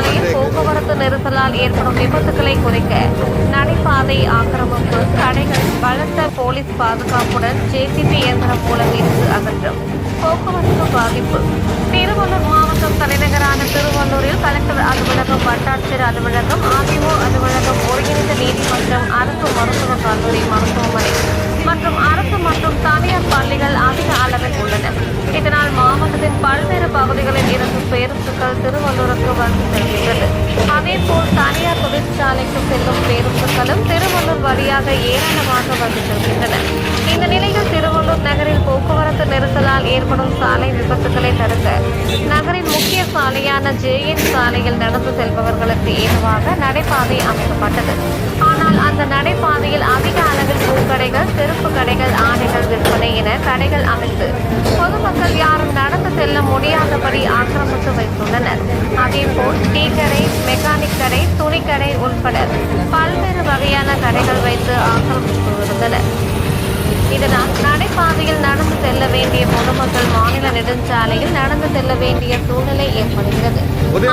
சாலையில் போக்குவரத்து நெரிசலால் ஏற்படும் விபத்துகளை குறைக்க நடைபாதை ஆக்கிரமிப்பு, கடைகள் பலத்த போலீஸ் பாதுகாப்புடன் ஜேசிபி இயந்திரம் மூலம் இருந்து அகற்றும். போக்குவரத்து பாதிப்பு. திருவள்ளூர் மாவட்டம் தலைநகரான திருவள்ளூரில் கலெக்டர் அலுவலகம், வட்டாட்சியர் அலுவலகம், ஆர்டிஓ அலுவலகம், ஒருங்கிணைந்த நீதிமன்றம், அரசு மருத்துவக் கல்லூரி, மருத்துவமனை மற்றும் அரசு மற்றும் தனியார் பள்ளிகள் அதிக அளவில் உள்ளன. இதனால் மாவட்டத்தின் பல்வேறு பகுதிகளில் இருந்து பேருந்துகள் திருவள்ளூருக்கு வந்து செல்கின்றது. அதேபோல் தனியார் தொழிற்சாலைக்கு செல்லும் பேருந்துகளும் திருவள்ளூர் வழியாக ஏராளமாக வந்து செல்கின்றன. இந்த நிலையில் திருவள்ளூர் நகரில் போக்குவரத்து நெரிசலால் ஏற்படும் சாலை விபத்துகளை தடுக்க நகரின் முக்கிய சாலையான ஜேஎன் சாலையில் நடந்து செல்பவர்களுக்கு ஏதுவாக நடைபாதை அமைக்கப்பட்டது. ஆனால் அந்த நடைபாதையில் அதிக அளவில் பூக்கடைகள், செருப்பு கடைகள், ஆடைகள் விற்பனை என கடைகள் அமைத்து பொதுமக்கள் யாரும் நடந்து செல்ல முடியாதபடி ஆக்கிரமித்து வைத்துள்ளனர். அதேபோல் டீ கடை, மெக்கானிக் கடை, துணிக்கடை உட்பட பல்வேறு வகையான கடைகள் வைத்து ஆக்கிரமித்து இருந்தனர். இதனால் நடைபாதையில் நடந்து செல்ல வேண்டிய பொதுமக்கள் மாநில நெடுஞ்சாலையில் நடந்து செல்ல வேண்டிய சூழ்நிலை ஏற்படுகிறது.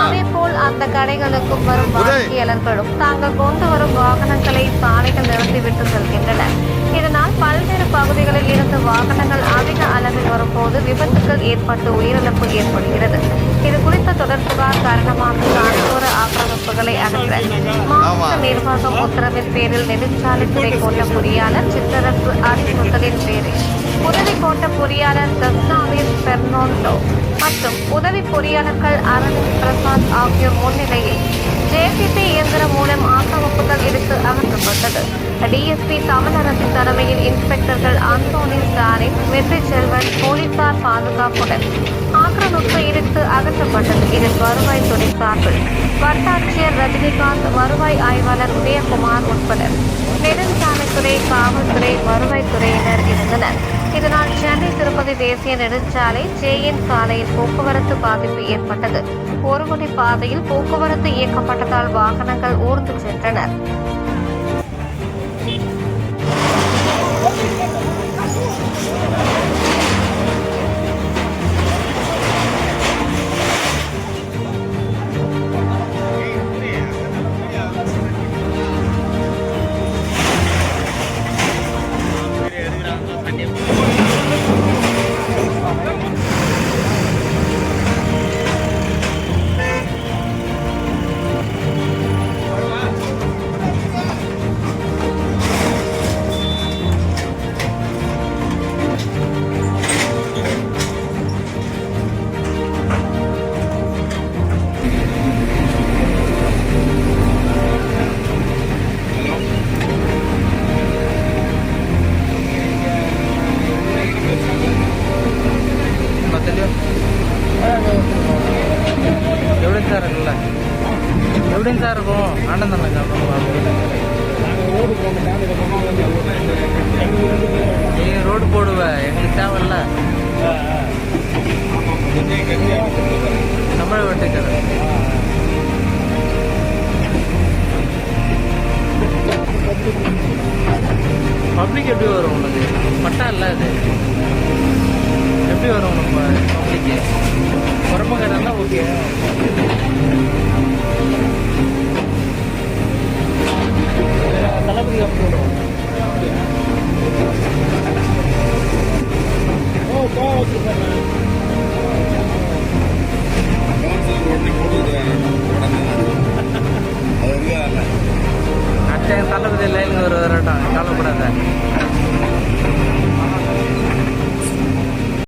அதேபோல் அந்த கடைகளுக்கும் வரும் வாடிக்கையாளர்களும் தாங்கள் கொண்டு வரும் வாகனங்களை சாலைகள் நிறுத்திவிட்டு செல்கின்றனர். இதனால் பல்வேறு பகுதிகளில் இருந்து வாகனங்கள் அதிக அளவில் வரும்போது விபத்துகள் ஏற்பட்டு உயிரிழப்பு ஏற்படுகிறது. இது குறித்த தொடர் புகார் காரணமாக சாலையோர ஆக்கிரமிப்புகளை அகற்ற மாவட்ட நிர்வாகம் உத்தரவின் பேரில் நெடுஞ்சாலைத்துறை கோட்ட பொறியாளர் சித்தரசு அறிவுறுத்தலின் பேரில் உதவி கோட்ட பொறியாளர் தஸ்னாவிஸ் பெர்னாண்டோ மற்றும் உதவி பொறியாளர்கள் அரவிந்த் பிரசாத் ஆகியோர் முன்னிலையில் ஜேசிபி இயந்திரம் மூலம் ஆக்கிரமிப்புகள் இடித்து அகற்றப்பட்டது. டிஎஸ்பி தமிழரசு தலைமையில் இன்ஸ்பெக்டர்கள் அந்தோனி ஸ்டாலின், வெற்றி செல்வன் போலீசார் பாதுகாப்புடன் ஆக்கிரமிப்பு இடித்து அகற்றப்பட்டது. இதில் வருவாய்த்துறை சார்பில் வட்டாட்சியர் ரஜினிகாந்த், வருவாய் ஆய்வாளர் உதயகுமார் உட்பட நெடுஞ்சாலைத்துறை, காவல்துறை, வருவாய்த்துறையினர் இருந்தனர். இதனால் சென்னை திருப்பதி தேசிய நெடுஞ்சாலை ஜேஎன் சாலையில் போக்குவரத்து பாதிப்பு ஏற்பட்டது. ஒரு வழி பாதையில் போக்குவரத்து இயக்கப்பட்டதால் வாகனங்கள் ஊர்ந்து சென்றனர். எப்படிங்க சார் இருக்கும்? ஆனந்தம் நீ ரோடு போடுவ, எங்களுக்கு தேவையில்ல. தமிழ வெட்டுக்கள் பப்ளிக் எப்படி வரும் உனக்கு? பட்டா இல்லை அது எப்படி வரும் உனக்கு பப்ளிக்கு? குறப்ப கடனா ஓகே. தளபதி அப்படி தளபதி லைனுக்கு ஒரு வரட்டும், கவலைப்படாத.